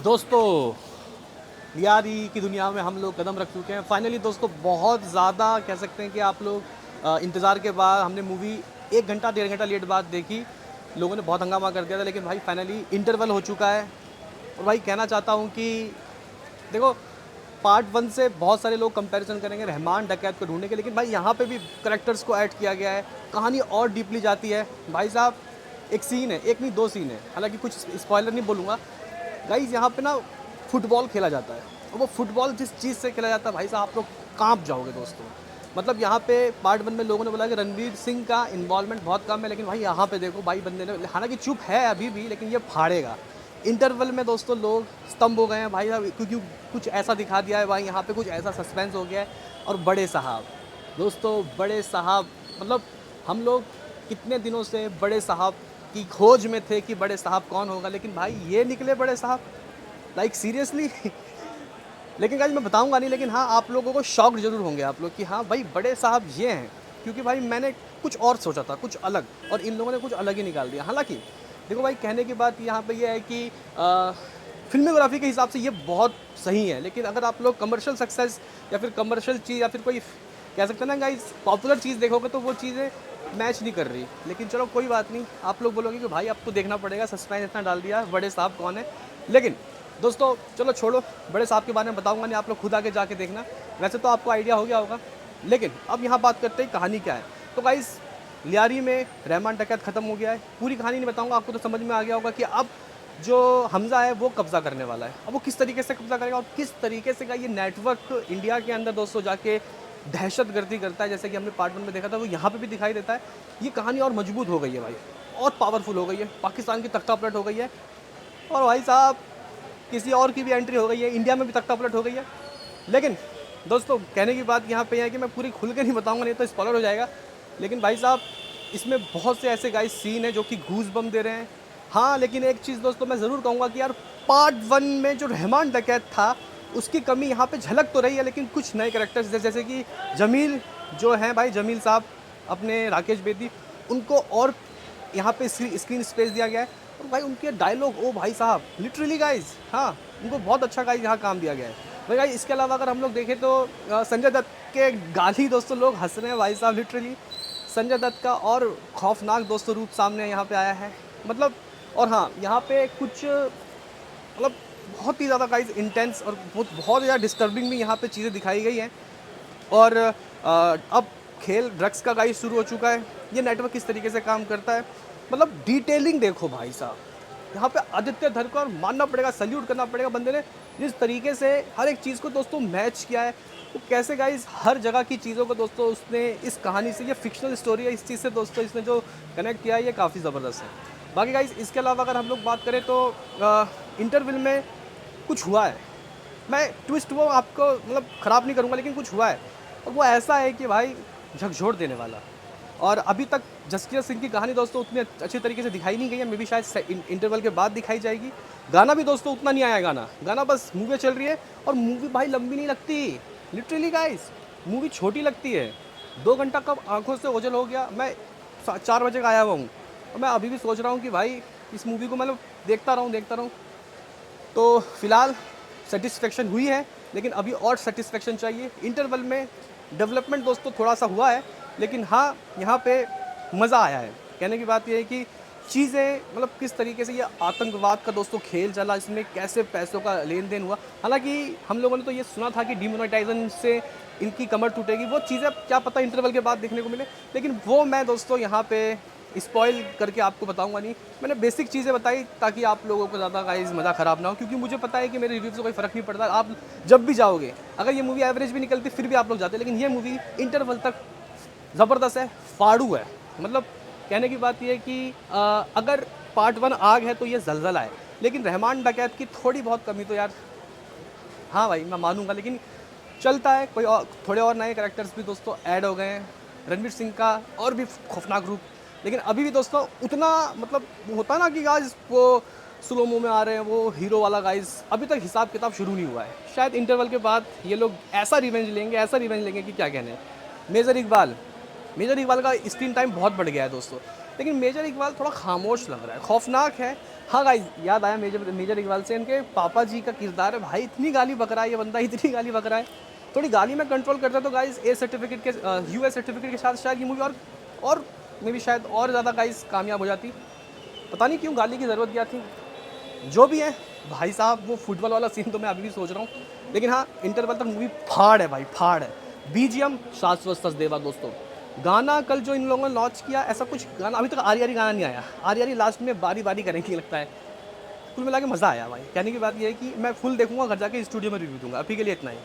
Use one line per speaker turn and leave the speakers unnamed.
दोस्तों, यारी की दुनिया में हम लोग कदम रख चुके हैं फाइनली। दोस्तों, बहुत ज़्यादा कह सकते हैं कि आप लोग इंतज़ार के बाद हमने मूवी 1 घंटा 1.5 घंटा लेट बाद देखी। लोगों ने बहुत हंगामा कर दिया था, लेकिन भाई फाइनली इंटरवल हो चुका है। और भाई कहना चाहता हूँ कि देखो, पार्ट 1 से बहुत सारे लोग कंपैरिजन करेंगे रहमान डकैत को ढूंढने के, लेकिन भाई यहाँ पे भी करेक्टर्स को ऐड किया गया है, कहानी और डीपली जाती है। भाई साहब, एक सीन है, एक नहीं 2 सीन है, हालांकि कुछ स्पॉइलर नहीं बोलूँगा। गाइज यहाँ पे ना फुटबॉल खेला जाता है, और वो फुटबॉल जिस चीज़ से खेला जाता है भाई साहब, आप लोग कांप जाओगे दोस्तों। मतलब यहाँ पे पार्ट 1 में लोगों ने बोला कि रणवीर सिंह का इन्वॉल्वमेंट बहुत कम है, लेकिन भाई यहाँ पे देखो, भाई बंदे ने हालांकि चुप है अभी भी, लेकिन ये फाड़ेगा। इंटरवल में दोस्तों लोग स्तंभ हो गए हैं भाई साहब, क्योंकि कुछ ऐसा दिखा दिया है भाई, यहाँ पे कुछ ऐसा सस्पेंस हो गया है। और बड़े साहब, दोस्तों बड़े साहब, मतलब हम लोग कितने दिनों से बड़े साहब की खोज में थे कि बड़े साहब कौन होगा, लेकिन भाई ये निकले बड़े साहब, लाइक सीरियसली। लेकिन गाइस मैं बताऊंगा नहीं, लेकिन हाँ आप लोगों को शॉक जरूर होंगे आप लोग कि हाँ भाई बड़े साहब ये हैं, क्योंकि भाई मैंने कुछ और सोचा था, कुछ अलग, और इन लोगों ने कुछ अलग ही निकाल दिया। हालांकि देखो भाई, कहने की बात यहाँ पे ये है कि फिल्मोग्राफी के हिसाब से ये बहुत सही है, लेकिन अगर आप लोग कमर्शियल सक्सेस या फिर कमर्शियल चीज़ या फिर कोई कह सकते हैं ना गाइस पॉपुलर चीज़ देखोगे तो वो चीज़ें मैच नहीं कर रही। लेकिन चलो कोई बात नहीं, आप लोग बोलोगे कि भाई अब तो देखना पड़ेगा, सस्पेंस इतना डाल दिया, बड़े साहब कौन है। लेकिन दोस्तों चलो छोड़ो, बड़े साहब के बारे में बताऊंगा नहीं, आप लोग खुद आके जाके देखना। वैसे तो आपको आइडिया हो गया होगा, लेकिन अब यहाँ बात करते हैं कहानी क्या है। तो गाइस, लियारी में रहमान डकैत ख़त्म हो गया है, पूरी कहानी नहीं बताऊंगा, आपको तो समझ में आ गया होगा कि अब जो हमज़ा है वो कब्ज़ा करने वाला है। अब वो किस तरीके से कब्ज़ा करेगा और किस तरीके से का ये नेटवर्क इंडिया के अंदर दोस्तों जाके दहशतगर्दी करता है, जैसे कि हमने पार्ट 1 में देखा था, वो यहाँ पे भी दिखाई देता है। ये कहानी और मजबूत हो गई है भाई, और पावरफुल हो गई है, पाकिस्तान की तख्ता पलट हो गई है। और भाई साहब, किसी और की भी एंट्री हो गई है, इंडिया में भी तख्ता पलट हो गई है। लेकिन दोस्तों कहने की बात यहाँ पे है कि मैं पूरी खुल के नहीं बताऊंगा, नहीं तो स्पॉइलर हो जाएगा। लेकिन भाई साहब, इसमें बहुत से ऐसे गाइस सीन है जो कि गूज बम दे रहे हैं। हाँ, लेकिन एक चीज़ दोस्तों मैं ज़रूर कहूँगा कि यार पार्ट 1 में जो रहमान डकैत था उसकी कमी यहाँ पे झलक तो रही है, लेकिन कुछ नए करेक्टर्स जैसे कि जमील जो हैं भाई, जमील साहब अपने राकेश बेदी, उनको और यहाँ पे स्क्रीन स्पेस दिया गया है। और भाई उनके डायलॉग, ओ भाई साहब, लिटरली गाइज, हाँ उनको बहुत अच्छा गाइज यहाँ काम दिया गया है भाई। गाइज इसके अलावा अगर हम लोग देखें तो संजय दत्त के गाली दोस्तों लोग हंस रहे हैं भाई साहब, लिटरली संजय दत्त का और खौफनाक दोस्तों रूप सामने यहाँ पे आया है। मतलब, और हाँ यहाँ पे कुछ मतलब बहुत ही ज़्यादा गाइज इंटेंस और बहुत ज़्यादा डिस्टर्बिंग भी यहाँ पे चीज़ें दिखाई गई हैं। और अब खेल ड्रग्स का गाइस शुरू हो चुका है, ये नेटवर्क किस तरीके से काम करता है, मतलब डिटेलिंग देखो भाई साहब। यहाँ पे आदित्य धर को मानना पड़ेगा, सल्यूट करना पड़ेगा, बंदे ने जिस तरीके से हर एक चीज़ को दोस्तों मैच किया है। वो कैसे गाइस हर जगह की चीज़ों को दोस्तों उसने इस कहानी से, ये फिक्शनल स्टोरी है, इस चीज़ से दोस्तों इसने जो कनेक्ट किया है ये काफ़ी ज़बरदस्त है। बाकी गाइस इसके अलावा अगर हम लोग बात करें तो इंटरवल में कुछ हुआ है, मैं ट्विस्ट वो आपको मतलब ख़राब नहीं करूँगा, लेकिन कुछ हुआ है और वो ऐसा है कि भाई झकझोर देने वाला। और अभी तक जसकीरत सिंह की कहानी दोस्तों उतनी अच्छी तरीके से दिखाई नहीं गई है, मे बी शायद इंटरवल के बाद दिखाई जाएगी। गाना भी दोस्तों उतना नहीं आया, गाना बस मूवी चल रही है, और मूवी भाई लंबी नहीं लगती, लिटरली गाइस मूवी छोटी लगती है। 2 घंटा कब आंखों से ओझल हो गया। मैं 4 बजे का आया हुआ हूँ, और मैं अभी भी सोच रहा हूँ कि भाई इस मूवी को मतलब देखता रहूँ। तो फिलहाल सेटिस्फेक्शन हुई है, लेकिन अभी और सेटिस्फेक्शन चाहिए। इंटरवल में डेवलपमेंट दोस्तों थोड़ा सा हुआ है, लेकिन हाँ यहाँ पे मज़ा आया है। कहने की बात यह है कि चीज़ें मतलब किस तरीके से ये आतंकवाद का दोस्तों खेल चला, इसमें कैसे पैसों का लेन देन हुआ। हालांकि हम लोगों ने तो ये सुना था कि डिमोनेटाइजेशन से इनकी कमर टूटेगी, वो चीज़ें क्या पता इंटरवल के बाद देखने को मिले, लेकिन वो मैं दोस्तों यहाँ पे स्पॉइल करके आपको बताऊंगा नहीं। मैंने बेसिक चीज़ें बताई ताकि आप लोगों को ज़्यादा गाइस मज़ा ख़राब ना हो, क्योंकि मुझे पता है कि मेरे रिव्यू से कोई फ़र्क नहीं पड़ता। आप जब भी जाओगे, अगर ये मूवी एवरेज भी निकलती फिर भी आप लोग जाते, लेकिन ये मूवी इंटरवल तक ज़बरदस्त है, फाड़ू है। मतलब कहने की बात यह है कि अगर पार्ट 1 आग है तो ये जलजला है, लेकिन रहमान डकैत की थोड़ी बहुत कमी तो यार, हाँ भाई मैं मानूंगा, लेकिन चलता है। कोई और थोड़े और नए कैरेक्टर्स भी दोस्तों ऐड हो गए हैं, रणवीर सिंह का और भी खौफनाक रूप। लेकिन अभी भी दोस्तों उतना मतलब होता है ना कि गाइस वो स्लोमो में आ रहे हैं, वो हीरो वाला गाइस अभी तक हिसाब किताब शुरू नहीं हुआ है। शायद इंटरवल के बाद ये लोग ऐसा रिवेंज लेंगे कि क्या कहने। मेजर इकबाल मेजर इकबाल का स्क्रीन टाइम बहुत बढ़ गया है दोस्तों। लेकिन मेजर इकबाल थोड़ा खामोश लग रहा है, खौफनाक है। हाँ गाइस, याद आया मेजर मेजर इकबाल से, इनके पापा जी का किरदार है भाई, इतनी गाली बक रहा है ये बंदा, इतनी गाली बक रहा है। थोड़ी गाली में कंट्रोल करता तो गाइस ए सर्टिफिकेट के यूएस सर्टिफिकेट के साथ शायद ये मूवी और मे बी शायद और ज़्यादा गाइस कामयाब हो जाती। पता नहीं क्यों गाली की ज़रूरत क्या थी। जो भी है भाई साहब, वो फुटबॉल वाला सीन तो मैं अभी भी सोच रहा हूँ, लेकिन हाँ इंटरवल तक मूवी फाड़ है भाई, फाड़ है। बीजीएम शाश्वत सचदेवा दोस्तों। गाना कल जो इन लोगों ने लॉन्च किया, ऐसा कुछ गाना अभी तक आरी आरी गाना नहीं आया। आरी आरी लास्ट में बारी बारी करेंगे लगता है। कुल मिला के मज़ा आया भाई। कहने की बात यह है कि मैं फुल देखूंगा, घर जाके स्टूडियो में रिव्यू दूंगा। अभी के लिए इतना ही।